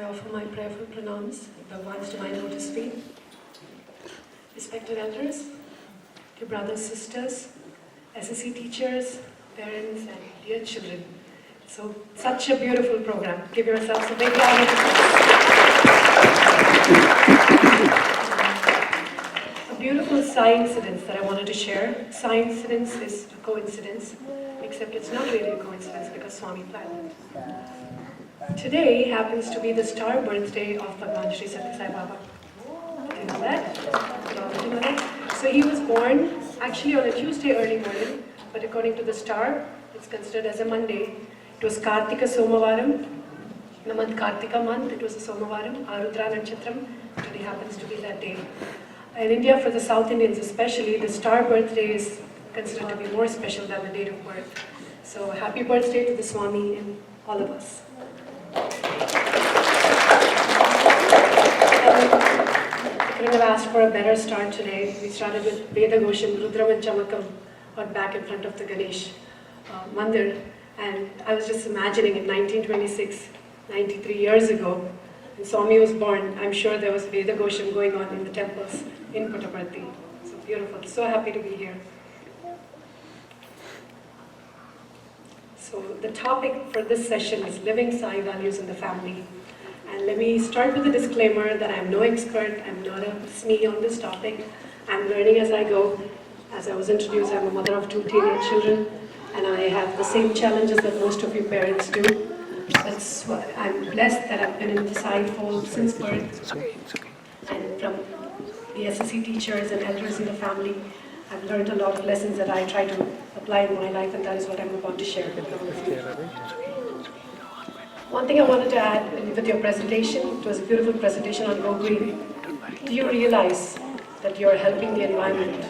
I offer my prayerful pranams at Bhagwan's divine lotus feet. Respected elders, dear brothers, sisters, SSE teachers, parents, and dear children. So, such a beautiful program. Give yourselves a big round of applause. A beautiful coincidence that I wanted to share. Coincidence is a coincidence, except it's not really a coincidence because Swami planned it. Today happens to be the star birthday of Bhagwan Sri Sathya Sai Baba. Did you know that? Did all of you know that? So he was born actually on a Tuesday early morning, but according to the star, it's considered as a Monday. It was Kartika Somavaram. In the month Kartika month, it was a Somavaram. Anuradha Nachatram. Today happens to be that day. In India, for the South Indians especially, the star birthday is considered to be more special than the date of birth. So happy birthday to the Swami and all of us. I couldn't have asked for a better start today. We started with Veda Ghosham, Rudram and Chamakam out back in front of the Ganesh Mandir. And I was just imagining in 1926, 93 years ago, when Swami was born, I'm sure there was Veda Ghosham going on in the temples in Puttaparthi. So beautiful. So happy to be here. So the topic for this session is living Sai values in the family. And let me start with a disclaimer that I'm no expert, I'm not a SME on this topic. I'm learning as I go. As I was introduced, I'm a mother of 2 teenage children, and I have the same challenges that most of you parents do. That's why I'm blessed that I've been in the Sai fold since birth. And from the SSE teachers and elders in the family, I've learned a lot of lessons that I try to apply in my life, and that is what I'm about to share with all of you. One thing I wanted to add with your presentation, it was a beautiful presentation on Go Green. Do you realize that you're helping the environment?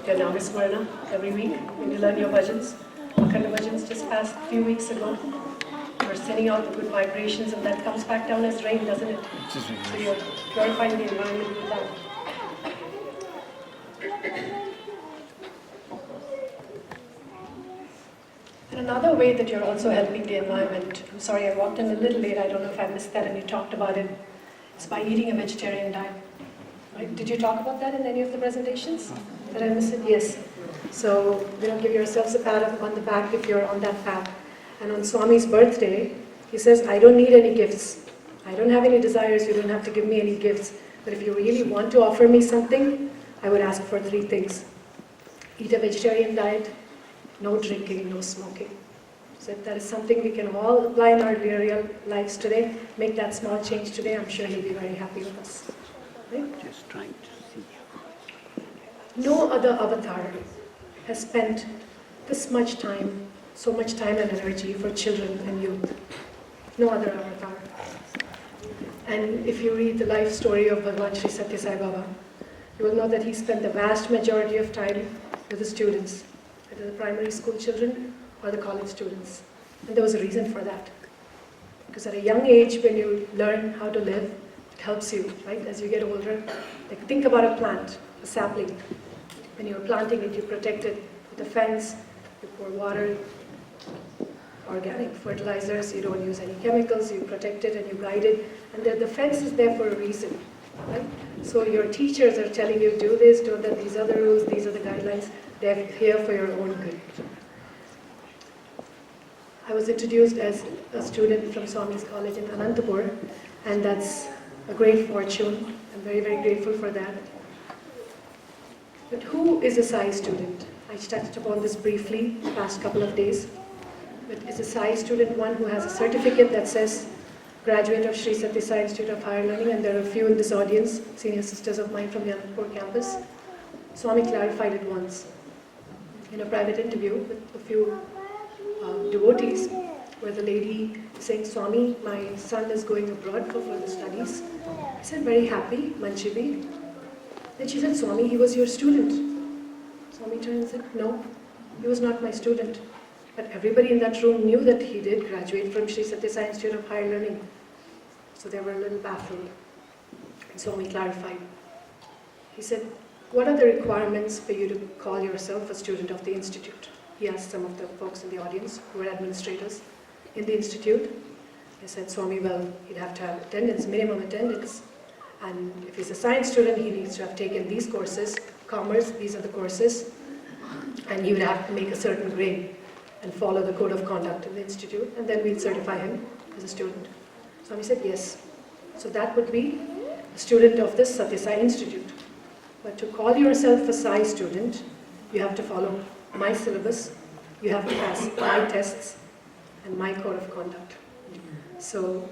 Your Namasmarana every week when you learn your bhajans. Akhanda bhajans just passed a few weeks ago. You're sending out the good vibrations, and that comes back down as rain, doesn't it? So you're purifying the environment with that. And another way that you're also helping the environment, I'm sorry I walked in a little late, I don't know if I missed that and you talked about it, is by eating a vegetarian diet. Right? Did you talk about that in any of the presentations? Did I miss it? Yes. So, give yourselves a pat on the back if you're on that path. And on Swami's birthday, he says, I don't need any gifts. I don't have any desires, you don't have to give me any gifts. But if you really want to offer me something, I would ask for 3 things. Eat a vegetarian diet, no drinking, no smoking. So if that is something we can all apply in our real lives today, make that small change today, I'm sure he'll be very happy with us. Right? Just trying to see. No other avatar has spent this much time, so much time and energy for children and youth. No other avatar. And if you read the life story of Bhagwan Sri Sathya Sai Baba, you will know that he spent the vast majority of time with the students, whether the primary school children or the college students. And there was a reason for that. Because at a young age, when you learn how to live, it helps you, right? As you get older, like think about a plant, a sapling. When you're planting it, you protect it with a fence, you pour water, organic fertilizers, you don't use any chemicals, you protect it and you guide it. And the fence is there for a reason, right? So your teachers are telling you, do this, do that, these are the rules, these are the guidelines. They're here for your own good. I was introduced as a student from Swami's College in Anantapur, and that's a great fortune. I'm very, very grateful for that. But who is a Sai student? I touched upon this briefly the past couple of days. But is a Sai student one who has a certificate that says graduate of Sri Sathya Sai Institute of Higher Learning, and there are a few in this audience, senior sisters of mine from the Anantapur campus. Swami clarified it once in a private interview with a few devotees, where the lady saying, Swami, my son is going abroad for further studies. I said, very happy, Manchibi. Then she said, Swami, he was your student. Swami turned and said, no, he was not my student. But everybody in that room knew that he did graduate from Sri Sathya Sai Institute of Higher Learning. So they were a little baffled. And Swami clarified. He said, what are the requirements for you to call yourself a student of the institute? He asked some of the folks in the audience who were administrators in the institute. I said, Swami, well, he'd have to have attendance, minimum attendance. And if he's a science student, he needs to have taken these courses, commerce, these are the courses, and he would have to make a certain grade and follow the code of conduct in the institute, and then we'd certify him as a student. Swami said, yes. So that would be a student of this Satya Sai Institute. But to call yourself a Sai student, you have to follow my syllabus, you have to pass my tests, and my code of conduct. So,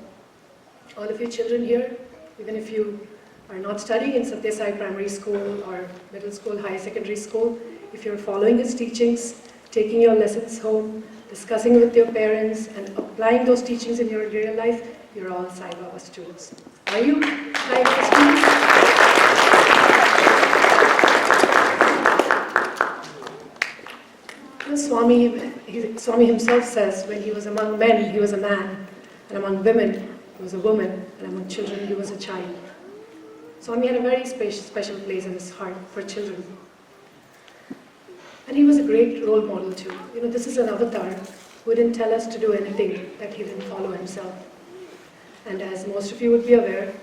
all of you children here, even if you are not studying in Satya Sai Primary School or middle school, higher secondary school, if you're following his teachings, taking your lessons home, discussing with your parents, and applying those teachings in your real life, you're all Sai Baba students. Are you Sai Baba students? Swami himself says when he was among men, he was a man, and among women, he was a woman, and among children, he was a child. Swami had a very special place in his heart for children. And he was a great role model too. You know, this is an avatar who didn't tell us to do anything that he didn't follow himself. And as most of you would be aware,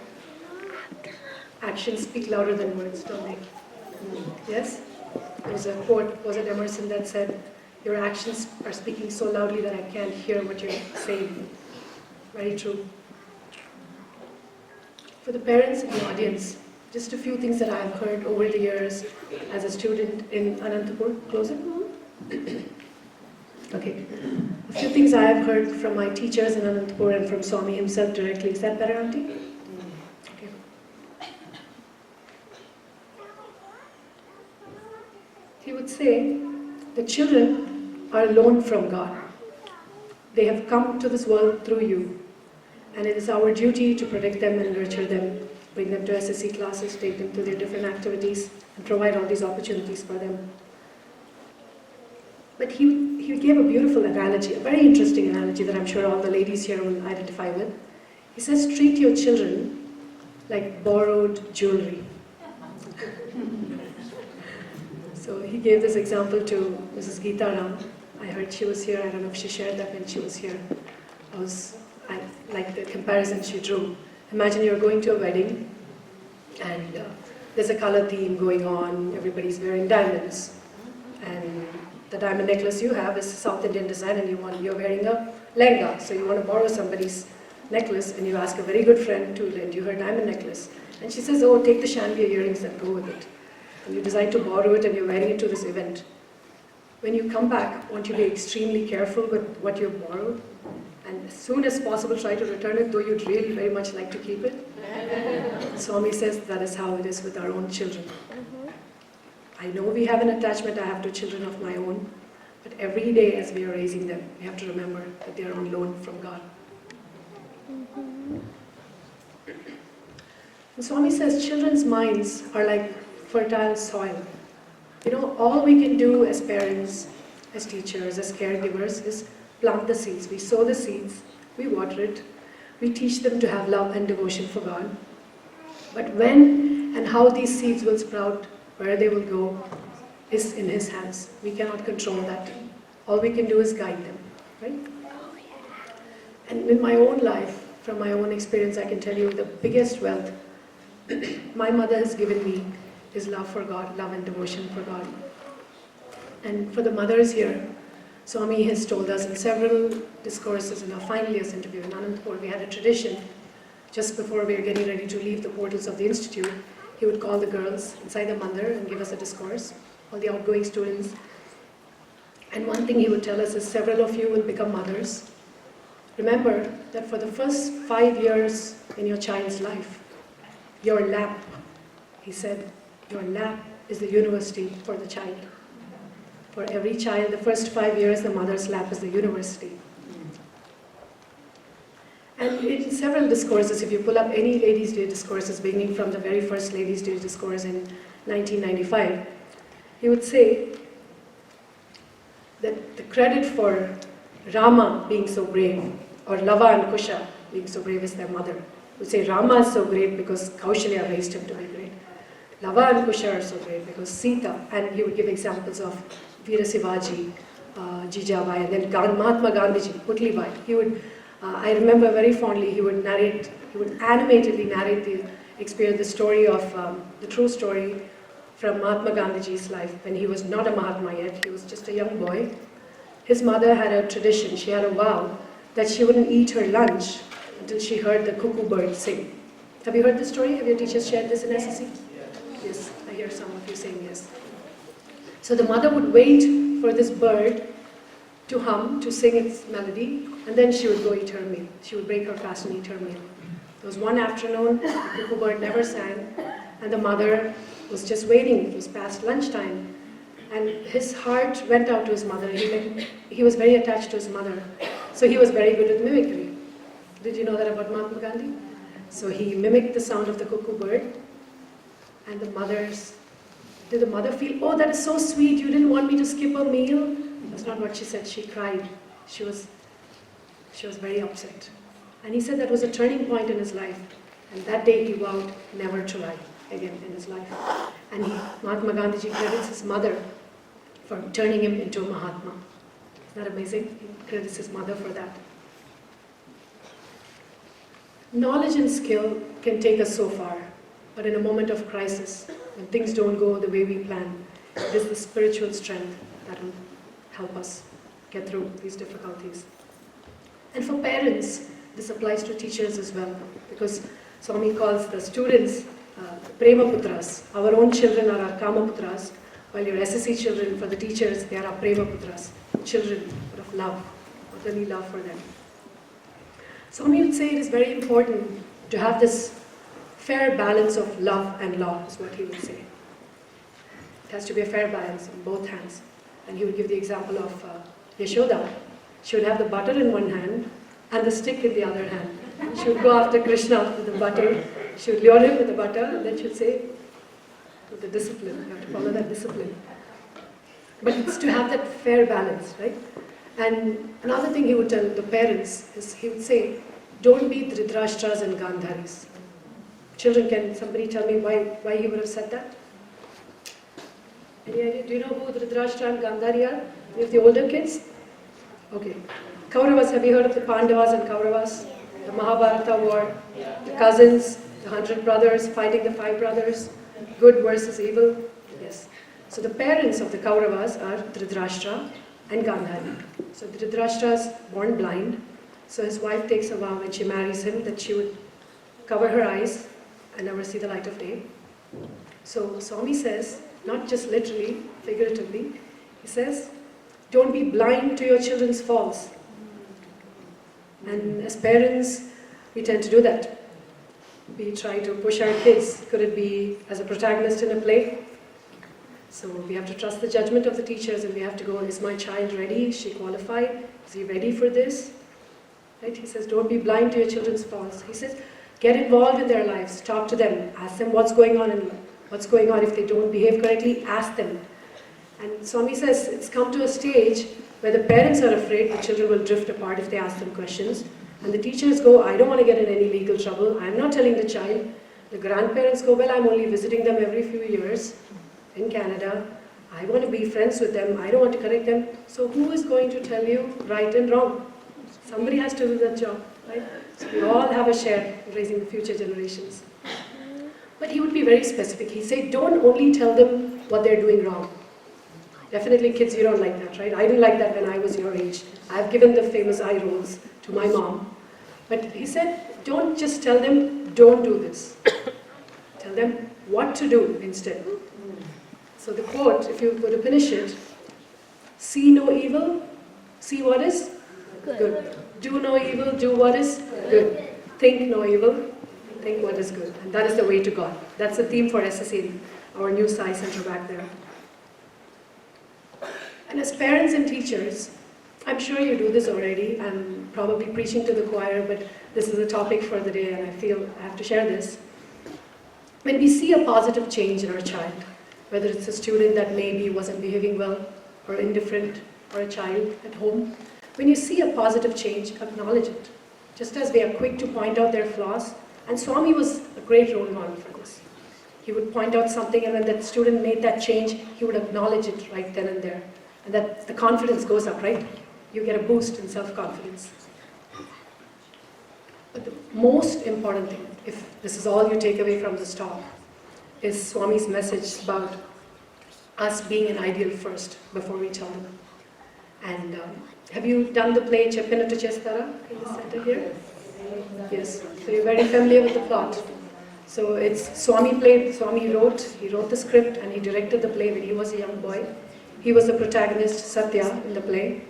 actions speak louder than words, don't they? Yes? There was a quote, was it Emerson, that said, your actions are speaking so loudly that I can't hear what you're saying. Very true. For the parents in the audience, just a few things that I have heard over the years as a student in Anantapur. Close it. Okay. A few things I have heard from my teachers in Anantapur and from Swami himself directly. Is that better, Auntie? Okay. He would say, the children are loaned from God. They have come to this world through you. And it is our duty to protect them and nurture them, bring them to SSE classes, take them to their different activities, and provide all these opportunities for them. But he gave a beautiful analogy, a very interesting analogy that I'm sure all the ladies here will identify with. He says, treat your children like borrowed jewelry. So he gave this example to Mrs. Geeta Ram. I heard she was here. I don't know if she shared that when she was here. I like the comparison she drew. Imagine you're going to a wedding and there's a color theme going on, everybody's wearing diamonds. And the diamond necklace you have is South Indian design and you're wearing a lehenga. So you want to borrow somebody's necklace and you ask a very good friend to lend you her diamond necklace. And she says, oh, take the chandelier earrings and go with it. And you decide to borrow it and you're wearing it to this event. When you come back, won't you be extremely careful with what you've borrowed? And as soon as possible, try to return it, though you'd really very much like to keep it. Swami says that is how it is with our own children. I know we have an attachment I have to children of my own, but every day as we are raising them, we have to remember that they are on loan from God. And Swami says children's minds are like fertile soil. You know, all we can do as parents, as teachers, as caregivers is plant the seeds. We sow the seeds, we water it, we teach them to have love and devotion for God. But when and how these seeds will sprout, where they will go, is in His hands. We cannot control that. All we can do is guide them, right? And in my own life, from my own experience, I can tell you the biggest wealth my mother has given me is love for God, love and devotion for God. And for the mothers here, Swami has told us in several discourses in our final year's interview in Anantapur, we had a tradition, just before we were getting ready to leave the portals of the institute, he would call the girls inside the mandir and give us a discourse, all the outgoing students. And one thing he would tell us is several of you will become mothers. Remember that for the first 5 years in your child's life, your lap, he said, your lap is the university for the child. For every child, the first 5 years, the mother's lap is the university. And in several discourses, if you pull up any Ladies' Day discourses, beginning from the very first Ladies' Day discourse in 1995, he would say that the credit for Rama being so brave, or Lava and Kusha being so brave, is their mother. He would say Rama is so great because Kaushalya raised him to be great. Lava and Kusha are so great because Sita, and he would give examples of Veera Shivaji, Jijabai, and then Mahatma Gandhiji, Putlibai. He would I remember very fondly he would animatedly narrate the story of, the true story from Mahatma Gandhiji's life when he was not a Mahatma yet, he was just a young boy. His mother had a tradition, she had a vow that she wouldn't eat her lunch until she heard the cuckoo bird sing. Have you heard this story? Have your teachers shared this in SSE? Yes, I hear some of you saying yes. So the mother would wait for this bird to hum, to sing its melody, and then she would go eat her meal. She would break her fast and eat her meal. There was one afternoon, the cuckoo bird never sang, and the mother was just waiting. It was past lunchtime. And his heart went out to his mother. He was very attached to his mother. So he was very good at mimicry. Did you know that about Mahatma Gandhi? So he mimicked the sound of the cuckoo bird. And did the mother feel, oh, that is so sweet, you didn't want me to skip a meal? That's not what she said. She cried. She was very upset. And he said that was a turning point in his life. And that day he vowed never to lie again in his life. And Mahatma Gandhiji credits his mother for turning him into a Mahatma. Isn't that amazing? He credits his mother for that. Knowledge and skill can take us so far, but in a moment of crisis, when things don't go the way we plan, it is the spiritual strength that will help us get through these difficulties. And for parents, this applies to teachers as well, because Swami calls the students Prema Putras. Our own children are our Kama Putras, while your SSE children, for the teachers, they are our Prema Putras, children of love, motherly love for them. Swami would say it is very important to have this fair balance of love and law, is what he would say. It has to be a fair balance on both hands. And he would give the example of Yashoda. She would have the butter in one hand and the stick in the other hand. She would go after Krishna with the butter. She would lure him with the butter, and then she would say, with the discipline, you have to follow that discipline. But it's to have that fair balance, right? And another thing he would tell the parents is, he would say, don't be Dhritarashtras and Gandharis. Children, can somebody tell me why he would have said that? Any idea? Do you know who Dhritarashtra and Gandhari are? Any of the older kids? Okay. Kauravas, have you heard of the Pandavas and Kauravas? The Mahabharata war, the cousins, the 100 brothers fighting the 5 brothers, good versus evil. Yes. So the parents of the Kauravas are Dhritarashtra and Gandhari. So Dhritarashtra is born blind. So his wife takes a vow when she marries him that she would cover her eyes and never see the light of day. So Swami says, not just literally, figuratively, he says, don't be blind to your children's faults. And as parents, we tend to do that. We try to push our kids. Could it be as a protagonist in a play? So we have to trust the judgment of the teachers, and we have to go, is my child ready? Is she qualified? Is he ready for this? Right? He says, don't be blind to your children's faults. He says, get involved in their lives. Talk to them. Ask them what's going on in life. What's going on. If they don't behave correctly, ask them. And Swami says it's come to a stage where the parents are afraid the children will drift apart if they ask them questions. And the teachers go, I don't want to get in any legal trouble. I'm not telling the child. The grandparents go, well, I'm only visiting them every few years in Canada. I want to be friends with them. I don't want to correct them. So who is going to tell you right and wrong? Somebody has to do that job, right? So we all have a share in raising the future generations. But he would be very specific. He said, don't only tell them what they're doing wrong. Definitely kids, you don't like that, right? I didn't like that when I was your age. I've given the famous eye rolls to my mom. But he said, don't just tell them, don't do this. Tell them what to do instead. So the quote, if you were to finish it, see no evil, see what is good. Do no evil, do what is good. Think no evil, think what is good. And that is the way to God. That's the theme for SSE, our new Sai Center back there. And as parents and teachers, I'm sure you do this already. I'm probably preaching to the choir, but this is a topic for the day, and I feel I have to share this. When we see a positive change in our child, whether it's a student that maybe wasn't behaving well, or indifferent, or a child at home, when you see a positive change, acknowledge it. Just as we are quick to point out their flaws, and Swami was a great role model for this. He would point out something, and when that student made that change, he would acknowledge it right then and there. And that the confidence goes up, right? You get a boost in self-confidence. But the most important thing, if this is all you take away from this talk, is Swami's message about us being an ideal first before we tell them. And have you done the play Cheppinattu Chestara in the center here? Yes. So you're very familiar with the plot. So it's Swami wrote the script and he directed the play when he was a young boy. He was the protagonist, Satya, in the play.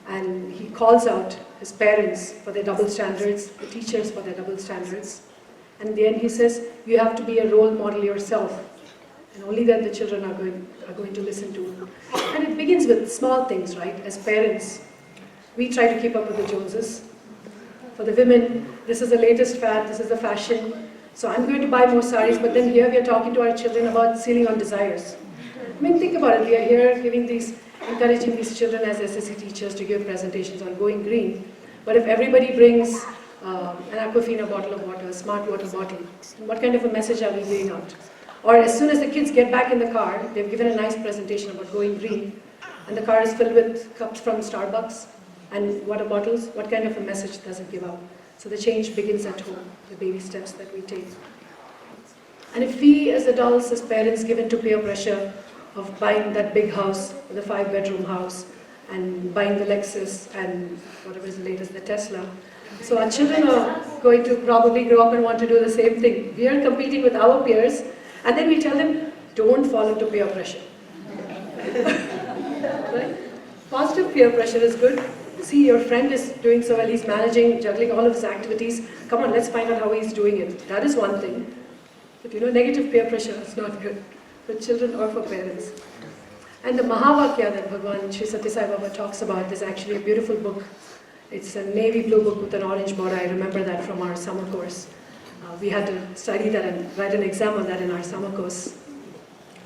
And he calls out his parents for their double standards, the teachers for their double standards. And then he says, you have to be a role model yourself. And only then the children are going to listen to you. And it begins with small things, right? As parents, we try to keep up with the Joneses. For the women, this is the latest fad, this is the fashion. So I'm going to buy more saris, but then here we are talking to our children about sealing on desires. I mean, think about it. We are here encouraging these children as SSE teachers to give presentations on going green. But if everybody brings an Aquafina bottle of water, a smart water bottle, what kind of a message are we giving out? Or as soon as the kids get back in the car, they've given a nice presentation about going green, and the car is filled with cups from Starbucks and water bottles, what kind of a message does it give out? So the change begins at home, the baby steps that we take. And if we as adults, as parents, give in to peer pressure of buying that big house, the 5-bedroom house, and buying the Lexus and whatever is the latest, the Tesla, so our children are going to probably grow up and want to do the same thing. We are competing with our peers, and then we tell them, don't fall into peer pressure. Right? Positive peer pressure is good. See, your friend is doing so well, he's managing, juggling all of his activities. Come on, let's find out how he's doing it. That is one thing. But negative peer pressure is not good for children or for parents. And the Mahavakya that Bhagavan Sri Sathya Sai Baba talks about is actually a beautiful book. It's a navy blue book with an orange border. I remember that from our summer course. We had to study that and write an exam on that in our summer course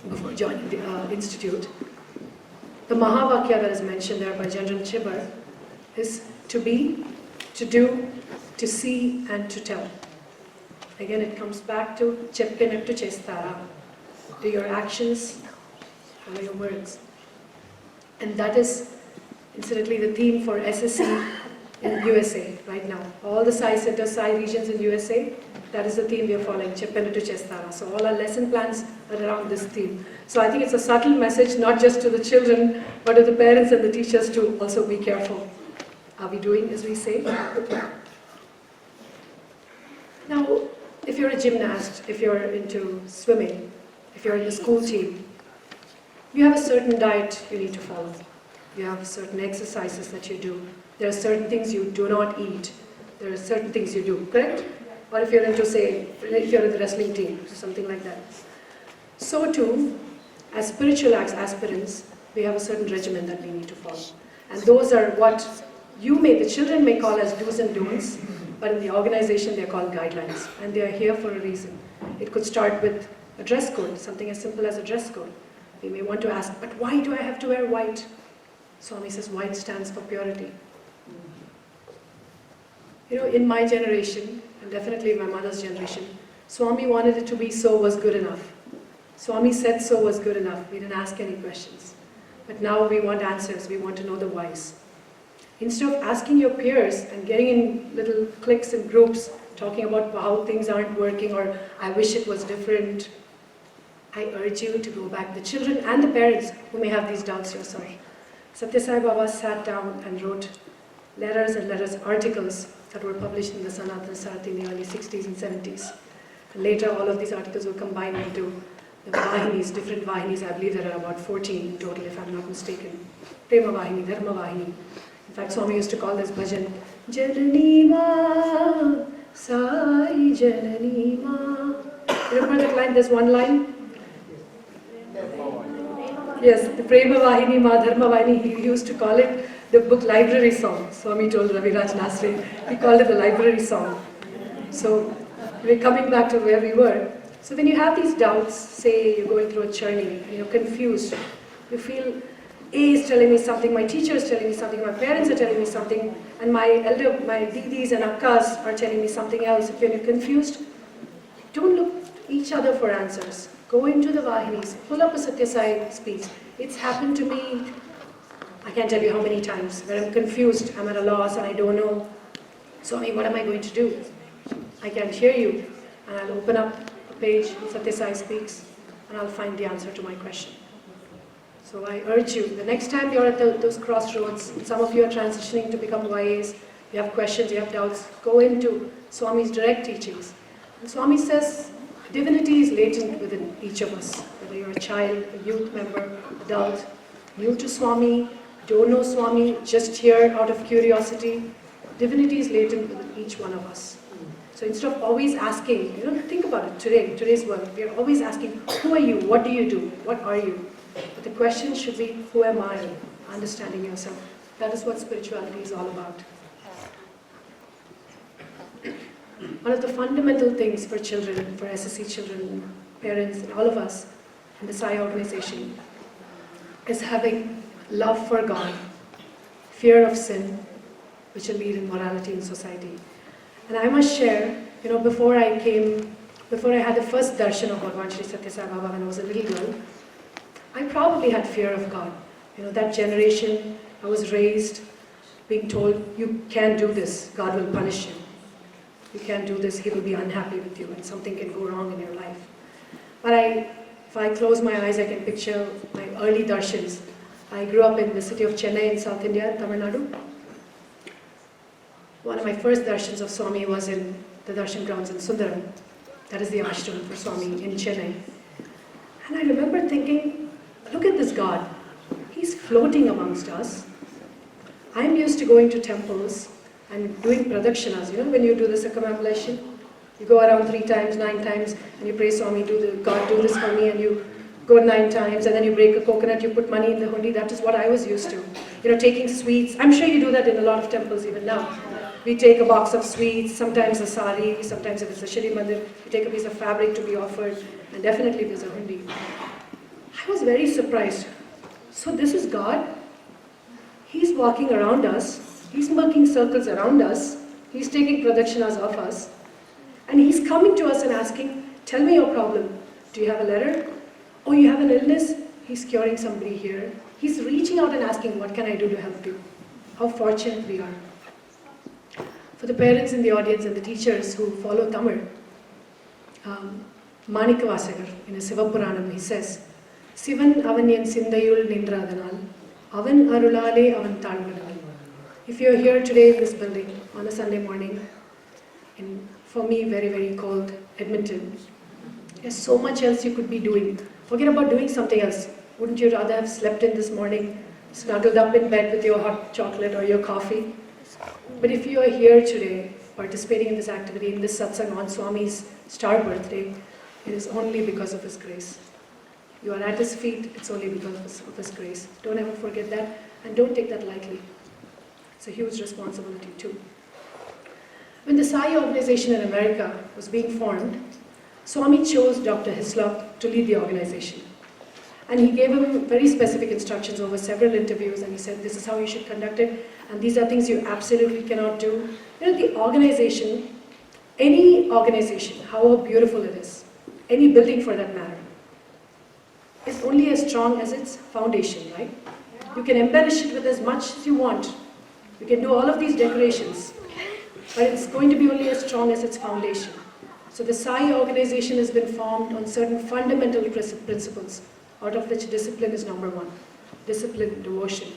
before joining the institute. The Mahavakya that is mentioned there by General Chibber is to be, to do, to see, and to tell. Again, it comes back to Cheppinattu Chestara. Do your actions, follow your words. And that is, incidentally, the theme for SSE in USA right now. All the Sai centers, Sai regions in USA, that is the theme we are following, Cheppinattu Chestara. So all our lesson plans are around this theme. So I think it's a subtle message, not just to the children, but to the parents and the teachers to also be careful. Are we doing as we say? Now, if you're a gymnast, if you're into swimming, if you're in the school team, you have a certain diet you need to follow. You have certain exercises that you do. There are certain things you do not eat. There are certain things you do, correct? Or if you're into, say, if you're in the wrestling team, or something like that. So too, as spiritual aspirants, we have a certain regimen that we need to follow. And those are what the children may call as do's and don'ts, but in the organization they're called guidelines. And they are here for a reason. It could start with a dress code, something as simple as a dress code. We may want to ask, but why do I have to wear white? Swami says white stands for purity. In my generation, and definitely in my mother's generation, Swami wanted it to be so was good enough. Swami said so was good enough. We didn't ask any questions. But now we want answers. We want to know the whys. Instead of asking your peers and getting in little cliques and groups, talking about how things aren't working or I wish it was different, I urge you to go back, the children and the parents who may have these doubts yourself. Sathya Sai Baba sat down and wrote letters and letters, articles that were published in the Sanatana Sarati in the early 60s and 70s. And later all of these articles were combined into the Vahinis, different Vahinis. I believe there are about 14 in total, if I'm not mistaken. Prema Vahini, Dharma Vahini. In fact, Swami used to call this bhajan, Janani Ma, Sai Janani Ma. You remember that line? There's one line. Yes, the Prema Vahini, Ma Dharma Vahini, he used to call it the book library song. Swami told Raviraj Nasri, he called it the library song. So we're coming back to where we were. So when you have these doubts, say you're going through a journey, and you're confused, you feel A is telling me something, my teacher is telling me something, my parents are telling me something, and my didis and akkas are telling me something else. If you're confused, don't look each other for answers. Go into the Vahinis, pull up a Sathya Sai speech. It's happened to me, I can't tell you how many times, where I'm confused, I'm at a loss and I don't know. Swami, what am I going to do? I can't hear you. And I'll open up a page in Satya Sai Speaks and I'll find the answer to my question. So I urge you, the next time you're at those crossroads, some of you are transitioning to become YAs, you have questions, you have doubts, go into Swami's direct teachings. And Swami says, divinity is latent within each of us, whether you're a child, a youth member, adult, new to Swami, don't know Swami, just here out of curiosity. Divinity is latent within each one of us. So instead of always asking, think about it today's world, we are always asking, who are you, what do you do, what are you? But the question should be, who am I? Understanding yourself. That is what spirituality is all about. One of the fundamental things for children, for SSE children, parents, and all of us in the Sai organization is having love for God, fear of sin, which will lead in morality in society. And I must share, before I had the first darshan of Bhagavan Sri Satya Sai Baba when I was a little girl, I probably had fear of God. That generation, I was raised being told, you can't do this, God will punish you. You can't do this, He will be unhappy with you and something can go wrong in your life. But if I close my eyes, I can picture my early darshans. I grew up in the city of Chennai in South India, Tamil Nadu. One of my first darshans of Swami was in the darshan grounds in Sundaram. That is the ashram for Swami in Chennai. And I remember thinking, look at this God. He's floating amongst us. I'm used to going to temples and doing pradakshinas, when you do the circumambulation. You go around 3 times, 9 times, and you pray, Swami, God, do this for me, and you go 9 times, and then you break a coconut, you put money in the hundi. That is what I was used to. Taking sweets. I'm sure you do that in a lot of temples even now. We take a box of sweets, sometimes a sari, sometimes if it's a Shri Mandir, you take a piece of fabric to be offered, and definitely there's a hundi. I was very surprised. So this is God. He's walking around us. He's making circles around us. He's taking pradakshinas of us. And He's coming to us and asking, tell me your problem. Do you have a letter? Oh, you have an illness? He's curing somebody here. He's reaching out and asking, what can I do to help you? How fortunate we are. For the parents in the audience and the teachers who follow Tamil, Manikavasagar, in a Sivapuranam, he says, Sivan avan en sindayul nindradanal, avan arulale avan talvanal. If you're here today in this building on a Sunday morning, in, for me, very, very cold Edmonton, there's so much else you could be doing. Forget about doing something else. Wouldn't you rather have slept in this morning, snuggled up in bed with your hot chocolate or your coffee? But if you are here today, participating in this activity, in this satsang on Swami's star birthday, it is only because of His grace. You are at His feet, it's only because of His grace. Don't ever forget that, and don't take that lightly. It's a huge responsibility too. When the Sai organization in America was being formed, Swami chose Dr. Hislop to lead the organization. And he gave him very specific instructions over several interviews, and he said, this is how you should conduct it, and these are things you absolutely cannot do. The organization, any organization, however beautiful it is, any building for that matter, is only as strong as its foundation, right? You can embellish it with as much as you want. You can do all of these decorations, but it's going to be only as strong as its foundation. So the Sai organization has been formed on certain fundamental principles, out of which discipline is number one. Discipline, devotion.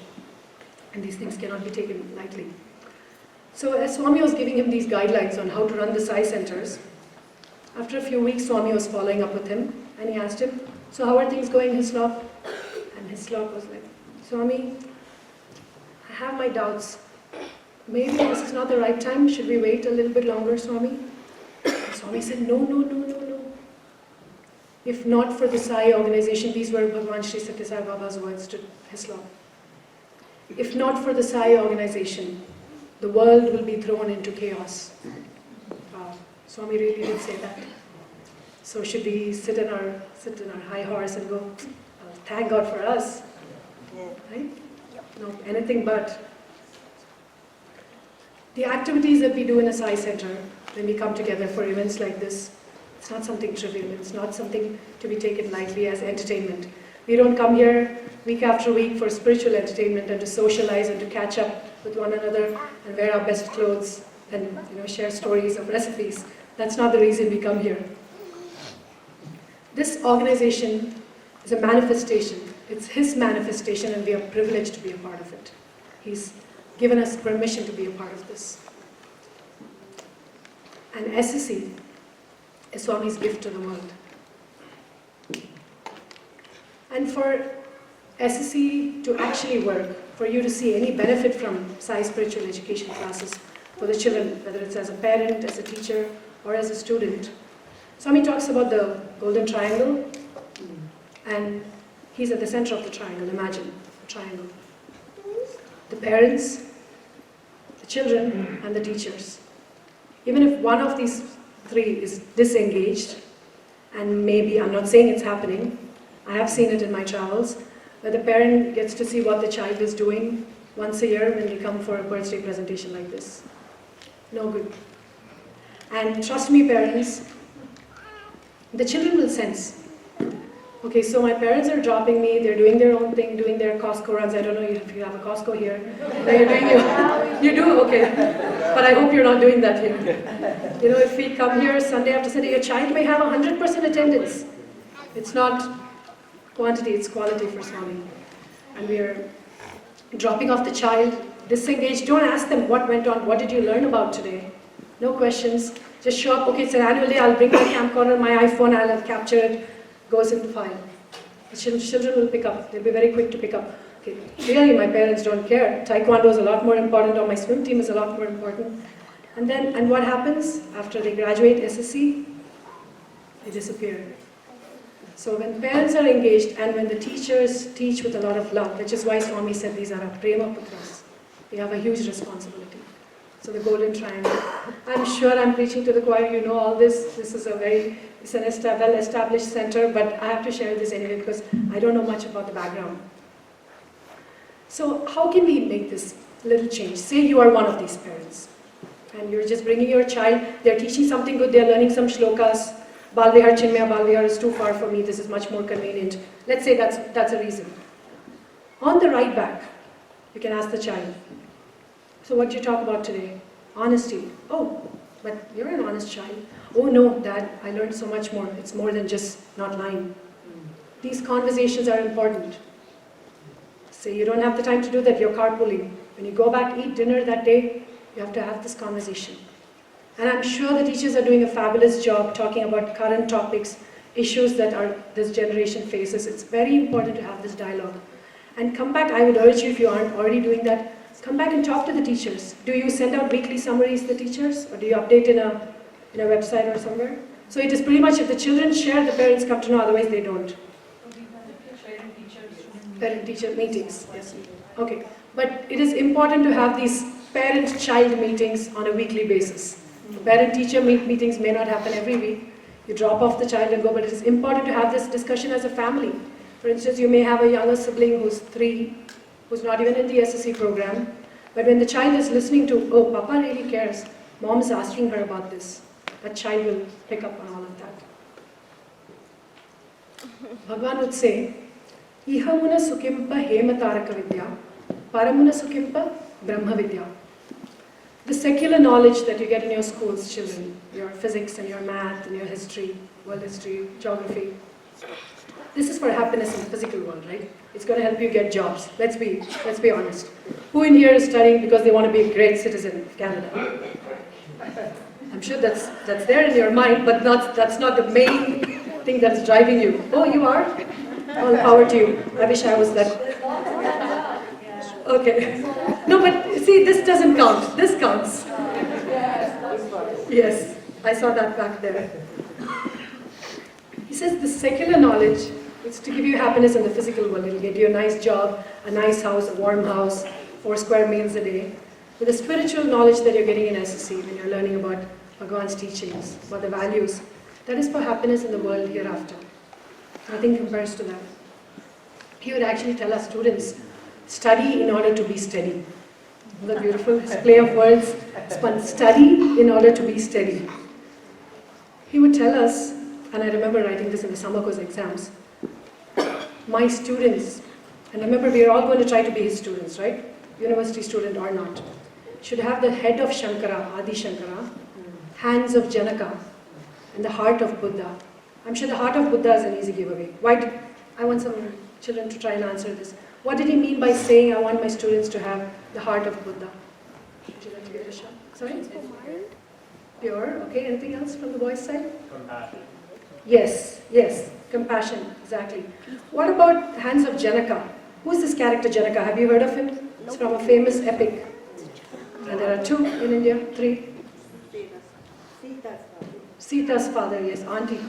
And these things cannot be taken lightly. So as Swami was giving him these guidelines on how to run the Sai centers, after a few weeks Swami was following up with him, and he asked him, so how are things going, Hislop? And Hislop was like, Swami, I have my doubts. Maybe this is not the right time. Should we wait a little bit longer, Swami? And Swami said, no. If not for the Sai organization, these were Bhagavan Sri Satya Sai Baba's words to Hislop. If not for the Sai organization, the world will be thrown into chaos. Swami really did say that. So should we sit in our high horse and go, oh, thank God for us? Right? No, anything but. The activities that we do in a Sai center, when we come together for events like this, it's not something trivial. It's not something to be taken lightly as entertainment. We don't come here week after week for spiritual entertainment and to socialize and to catch up with one another and wear our best clothes and share stories of recipes. That's not the reason we come here. This organization is a manifestation. It's his manifestation, and we are privileged to be a part of it. He's given us permission to be a part of this. And SSE is Swami's gift to the world. And for SSE to actually work, for you to see any benefit from Sai spiritual education classes for the children, whether it's as a parent, as a teacher, or as a student, Swami talks about the golden triangle, and he's at the center of the triangle. Imagine a triangle. The parents, the children, and the teachers. Even if one of these three is disengaged, and maybe, I'm not saying it's happening, I have seen it in my travels, where the parent gets to see what the child is doing once a year when they come for a birthday presentation like this. No good. And trust me, parents, the children will sense. Okay, so my parents are dropping me, they're doing their own thing, doing their Costco runs. I don't know if you have a Costco here. No, you're doing you do? Okay. But I hope you're not doing that here. If we come here Sunday after Sunday, your child may have 100% attendance. It's not quantity, it's quality for Swami. And we are dropping off the child, disengaged. Don't ask them what went on, what did you learn about today? No questions. Just show up. Okay, it's an annual day, I'll bring my camcorder, my iPhone, I'll have captured it. Goes into file. The children will pick up. They'll be very quick to pick up. Okay, really, my parents don't care. Taekwondo is a lot more important, or my swim team is a lot more important. And what happens after they graduate SSE? They disappear. So when parents are engaged and when the teachers teach with a lot of love, which is why Swami said these are our prema putras, they have a huge responsibility. So the golden triangle. I'm sure I'm preaching to the choir, you know all this. This is it's an well-established center, but I have to share this anyway because I don't know much about the background. So how can we make this little change? Say you are one of these parents, and you're just bringing your child, they're teaching something good, they're learning some shlokas. Balvihar Chinmaya Balvihar is too far for me, this is much more convenient. Let's say that's a reason. On the ride back, you can ask the child, so what did you talk about today? Honesty. Oh, but you're an honest child. Oh no, Dad, I learned so much more. It's more than just not lying. These conversations are important. Say you don't have the time to do that, you're carpooling. When you go back, eat dinner that day, you have to have this conversation. And I'm sure the teachers are doing a fabulous job talking about current topics, issues that this generation faces. It's very important to have this dialogue. And come back, I would urge you, if you aren't already doing that, come back and talk to the teachers. Do you send out weekly summaries to the teachers? Or do you update in a website or somewhere? So it is pretty much if the children share, the parents come to know, otherwise they don't. Parent-teacher meetings, yes. Okay, but it is important to have these parent-child meetings on a weekly basis. Parent-teacher meetings may not happen every week. You drop off the child and go, but it is important to have this discussion as a family. For instance, you may have a younger sibling who's 3, who's not even in the SSE program, but when the child is listening to, oh, Papa really cares, Mom is asking her about this, that child will pick up on all of that. Bhagavan would say, Ihamuna sukimpa hemataraka vidya, paramuna sukimpa brahma vidya. The secular knowledge that you get in your schools, children, your physics and your math and your history, world history, geography, this is for happiness in the physical world, right? It's going to help you get jobs. Let's be honest. Who in here is studying because they want to be a great citizen of Canada? I'm sure that's there in your mind, but that's not the main thing that's driving you. Oh, you are? All power to you. I wish I was that. Okay. No, but see, this doesn't count. This counts. Yes, I saw that back there. He says the secular knowledge is to give you happiness in the physical world. It'll get you a nice job, a nice house, a warm house, 4 square meals a day. But the spiritual knowledge that you're getting in SSE, when you're learning about Bhagavan's teachings, about the values, that is for happiness in the world hereafter. Nothing compares to that. He would actually tell us students, study in order to be steady. Isn't that beautiful? His play of words, study in order to be steady. He would tell us, and I remember writing this in the summer course exams, my students, and remember we are all going to try to be his students, right? University student or not. should have the head of Shankara, Adi Shankara, hands of Janaka, and the heart of Buddha. I'm sure the heart of Buddha is an easy giveaway. I want some children to try and answer this. What did he mean by saying, I want my students to have the heart of Buddha? Would you like to give it a shot? Sorry? Pure. Okay, anything else from the boys' side? Compassion. Yes, compassion, exactly. What about hands of Janaka? Who is this character Janaka? Have you heard of him? It's from a famous epic. And there are 2 in India, 3. Sita's father, yes, auntie.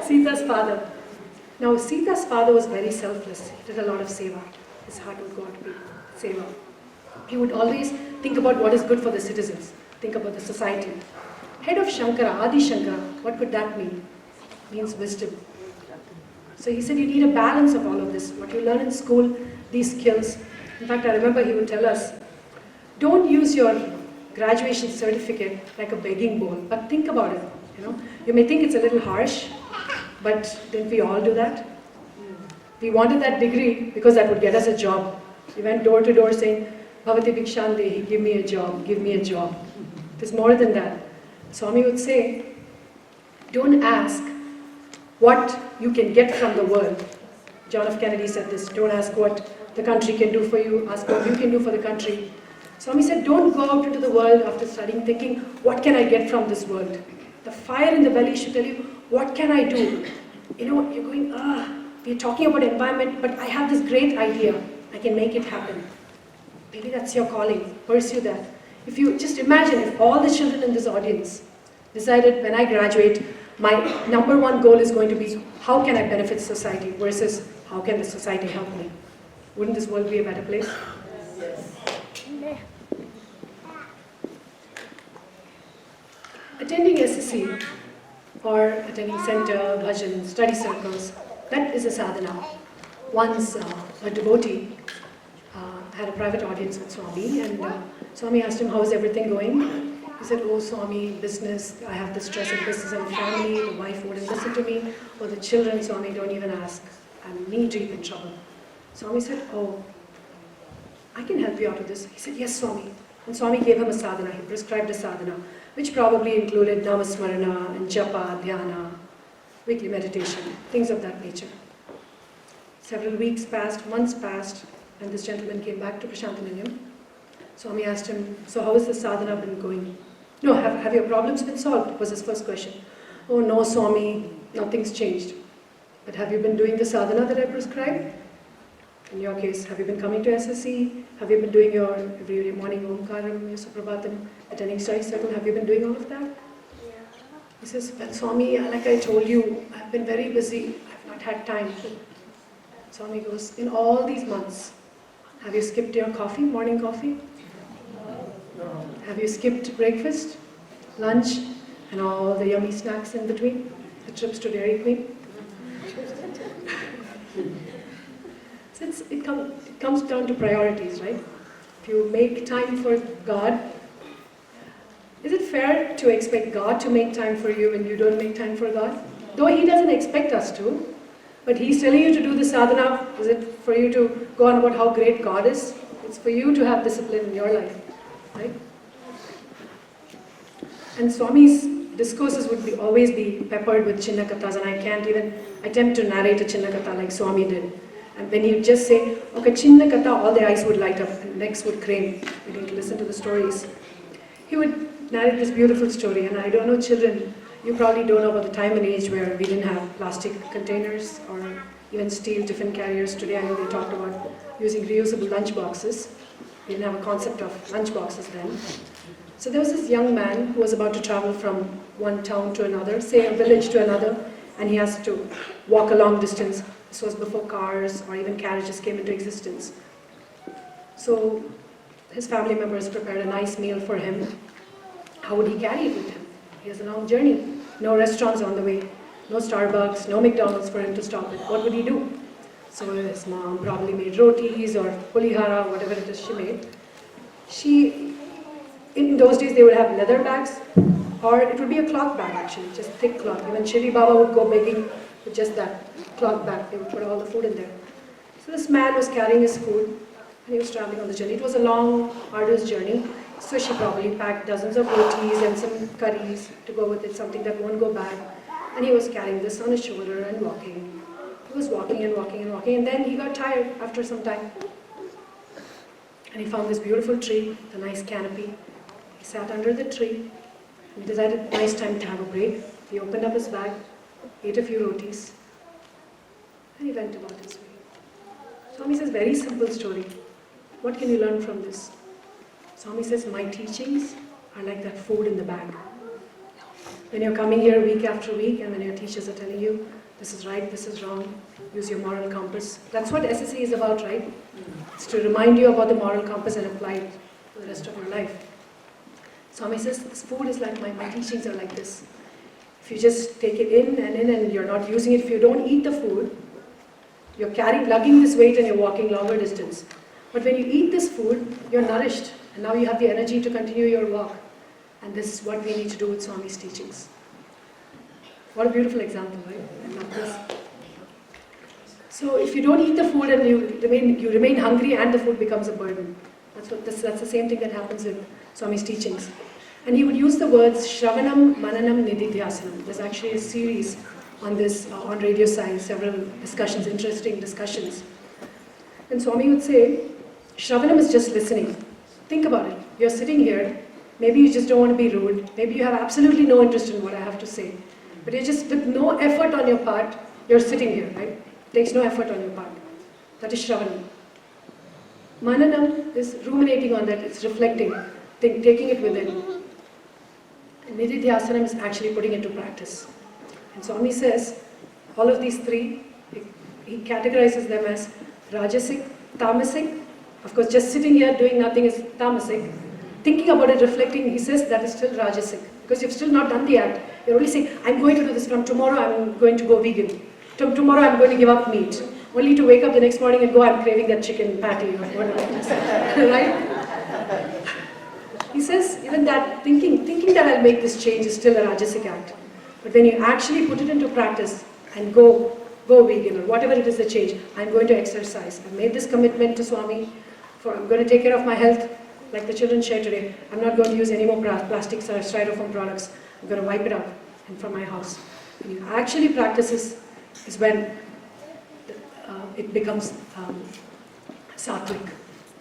Sita's father. Now, Sita's father was very selfless. He did a lot of seva. His heart would go out to people. Seva. He would always think about what is good for the citizens. Think about the society. Head of Shankara, Adi Shankara, what could that mean? Means wisdom. So he said you need a balance of all of this. What you learn in school, these skills. In fact, I remember he would tell us, don't use your graduation certificate like a begging bowl, but think about it. You may think it's a little harsh, but didn't we all do that? We wanted that degree because that would get us a job. We went door to door saying, Bhavati Bhikshandehi, give me a job, give me a job. There's more than that. Swami would say, don't ask what you can get from the world. John F. Kennedy said this, don't ask what the country can do for you, ask what you can do for the country. Swami said, don't go out into the world after studying thinking, what can I get from this world? The fire in the belly should tell you, what can I do? You're going, we're talking about environment, but I have this great idea. I can make it happen. Maybe that's your calling. Pursue that. If you just imagine if all the children in this audience decided when I graduate, my number 1 goal is going to be, how can I benefit society versus how can the society help me? Wouldn't this world be a better place? Yes. Attending SSE or attending center, bhajan, study circles, that is a sadhana. Once a devotee had a private audience with Swami, and Swami asked him, how is everything going? He said, oh Swami, business, I have the stress of business and family, the wife wouldn't listen to me, or the children, Swami, don't even ask. I'm knee-deep in trouble. Swami said, oh, I can help you out with this. He said, yes, Swami. And Swami gave him a sadhana, he prescribed a sadhana, which probably included namasmarana and japa, dhyana, weekly meditation, things of that nature. Several weeks passed, months passed, and this gentleman came back to Prashantanayam. Swami asked him, so how has the sadhana been going? No, have your problems been solved? Was his first question. Oh no, Swami, nothing's changed. But have you been doing the sadhana that I prescribed? In your case, have you been coming to SSE? Have you been doing your every morning Omkaram, your Suprabhatam, attending study circle? Have you been doing all of that? Yeah. He says, well, Swami, like I told you, I've been very busy. I've not had time. Swami goes, in all these months, have you skipped your coffee, morning coffee? No. Have you skipped breakfast, lunch, and all the yummy snacks in between? The trips to Dairy Queen? So it comes down to priorities, right? If you make time for God, is it fair to expect God to make time for you when you don't make time for God? Though He doesn't expect us to, but He's telling you to do the sadhana. Is it for you to go on about how great God is? It's for you to have discipline in your life, right? And Swami's discourses would always be peppered with Chinna Kathas, and I can't even attempt to narrate a Chinna Katha like Swami did. And when he would just say, okay, Chinna Katha, all the eyes would light up and necks would crane. We need to listen to the stories. He would narrate this beautiful story, and I don't know, children, you probably don't know about the time and age where we didn't have plastic containers or even steel tiffin carriers. Today I know they talked about using reusable lunch boxes. We didn't have a concept of lunch boxes then. So there was this young man who was about to travel from one town to another, say a village to another, and he has to walk a long distance. This was before cars or even carriages came into existence. So his family members prepared a nice meal for him. How would he carry it with him? He has a long journey. No restaurants on the way, no Starbucks, no McDonald's for him to stop at. What would he do? So his mom probably made rotis or pulihara, whatever it is she made. In those days they would have leather bags, or it would be a cloth bag actually, just thick cloth. Even Shri Baba would go begging with just that cloth bag. They would put all the food in there. So this man was carrying his food, And he was traveling on the journey. It was a long, arduous journey. So she probably packed dozens of rotis and some curries to go with it, something that won't go bad. And he was carrying this on his shoulder and walking. He was walking and walking and walking, and then he got tired after some time. And he found this beautiful tree, the nice canopy. He sat under the tree. He decided nice time to have a break. He opened up his bag, ate a few rotis, and he went about his way. Swami says, very simple story. What can you learn from this? Swami says, my teachings are like that food in the bag. When you're coming here week after week, and when your teachers are telling you, this is right, this is wrong, use your moral compass. That's what SSE is about, right? It's to remind you about the moral compass and apply it for the rest of your life. Swami says, this food is like my teachings are like this. If you just take it in and you're not using it, if you don't eat the food, you're lugging this weight and you're walking longer distance. But when you eat this food, you're nourished, and now you have the energy to continue your walk. And this is what we need to do with Swami's teachings. What a beautiful example, right? I love this. So if you don't eat the food and you remain hungry and the food becomes a burden. That's the same thing that happens in Swami's teachings. And he would use the words Shravanam, Mananam, Nididhyasanam. There's actually a series on this on Radio Science, several discussions, interesting discussions. And Swami would say, Shravanam is just listening. Think about it. You're sitting here. Maybe you just don't want to be rude. Maybe you have absolutely no interest in what I have to say. But you're just, with no effort on your part, you're sitting here, right? It takes no effort on your part. That is Shravanam. Mananam is ruminating on that. It's reflecting, taking it within. And Nididhyasanam is actually putting it to practice. And Swami says, all of these three, he categorizes them as Rajasic, Tamasic. Of course, just sitting here doing nothing is Tamasic. Thinking about it, reflecting, he says that is still Rajasic. Because you've still not done the act. You're only saying, I'm going to do this. From tomorrow, I'm going to go vegan. Tomorrow, I'm going to give up meat. Only to wake up the next morning and go, I'm craving that chicken patty or whatever. Right? He says, even that, thinking that I'll make this change is still a Rajasic act. But when you actually put it into practice and go vegan or whatever it is the change, I'm going to exercise. I've made this commitment to Swami. I'm going to take care of my health, like the children share today. I'm not going to use any more plastics or styrofoam products. I'm going to wipe it out and from my house. When you actually practice this is when it becomes sattvic.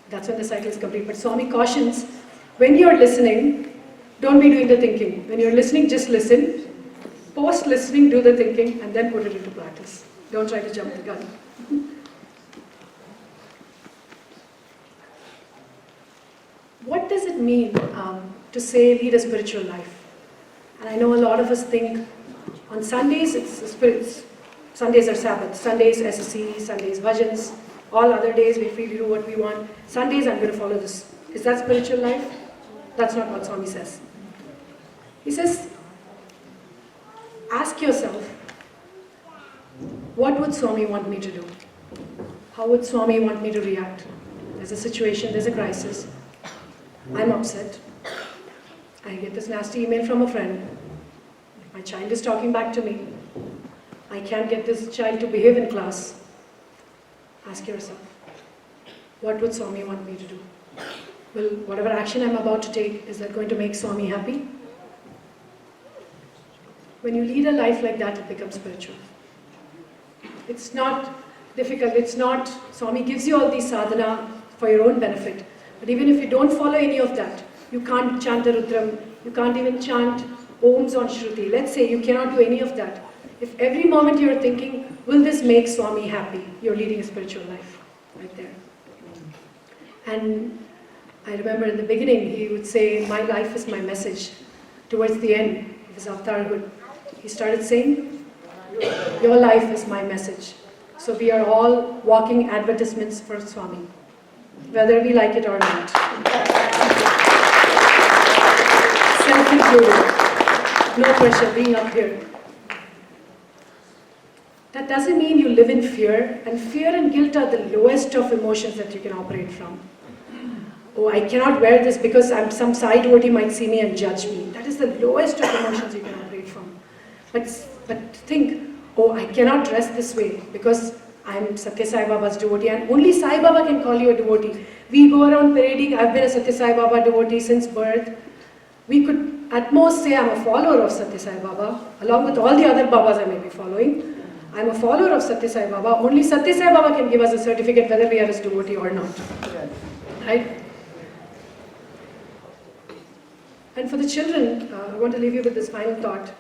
That's when the cycle is complete. But Swami cautions, when you're listening, don't be doing the thinking. When you're listening, just listen. Post-listening, do the thinking, and then put it into practice. Don't try to jump the gun. What does it mean to say lead a spiritual life? And I know a lot of us think on Sundays, Sundays are Sabbath, Sundays SSE, Sundays bhajans, all other days we freely do what we want. Sundays I'm going to follow this. Is that spiritual life? That's not what Swami says. He says, ask yourself, what would Swami want me to do? How would Swami want me to react? There's a situation, there's a crisis. I'm upset. I get this nasty email from a friend. My child is talking back to me. I can't get this child to behave in class. Ask yourself, what would Swami want me to do? Will whatever action I'm about to take, is that going to make Swami happy? When you lead a life like that, it becomes spiritual. It's not difficult. It's not, Swami gives you all these sadhana for your own benefit. But even if you don't follow any of that, you can't chant the Rudram, you can't even chant Oms on Shruti. Let's say you cannot do any of that. If every moment you're thinking, will this make Swami happy? You're leading a spiritual life, right there. And I remember in the beginning, he would say, my life is my message. Towards the end of his avatarhood, he started saying, your life is my message. So we are all walking advertisements for Swami, whether we like it or not. Self-included. No pressure, being up here. That doesn't mean you live in fear, and fear and guilt are the lowest of emotions that you can operate from. Oh, I cannot wear this because some side devotee might see me and judge me. That is the lowest of emotions you can operate from. But think, oh, I cannot dress this way because I'm Satya Sai Baba's devotee, and only Sai Baba can call you a devotee. We go around parading. I've been a Satya Sai Baba devotee since birth. We could at most say I'm a follower of Satya Sai Baba, along with all the other Babas I may be following. I'm a follower of Satya Sai Baba. Only Satya Sai Baba can give us a certificate whether we are his devotee or not. Right? And for the children, I want to leave you with this final thought.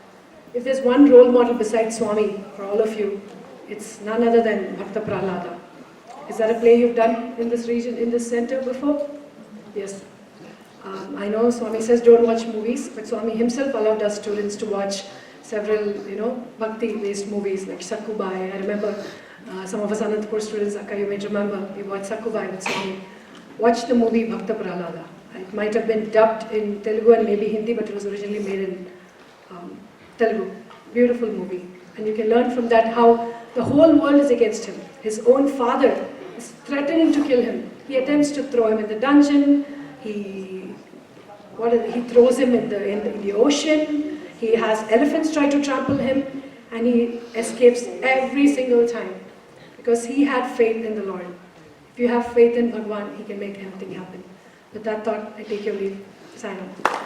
If there's one role model besides Swami for all of you, it's none other than Bhakta Prahlada. Is that a play you've done in this region, in this center before? Yes. I know Swami says don't watch movies, but Swami himself allowed us students to watch several, bhakti-based movies like Sakkubai. I remember some of us Anantapur students, Akka, you may remember, we watched Sakkubai with Swami. Watch the movie Bhakta Prahlada. It might have been dubbed in Telugu and maybe Hindi, but it was originally made in Telugu. Beautiful movie. And you can learn from that how the whole world is against him. His own father is threatening to kill him. He attempts to throw him in the dungeon. He throws him in the ocean. He has elephants try to trample him, and he escapes every single time because he had faith in the Lord. If you have faith in Bhagwan, he can make anything happen. With that thought, I take your leave. Sign off.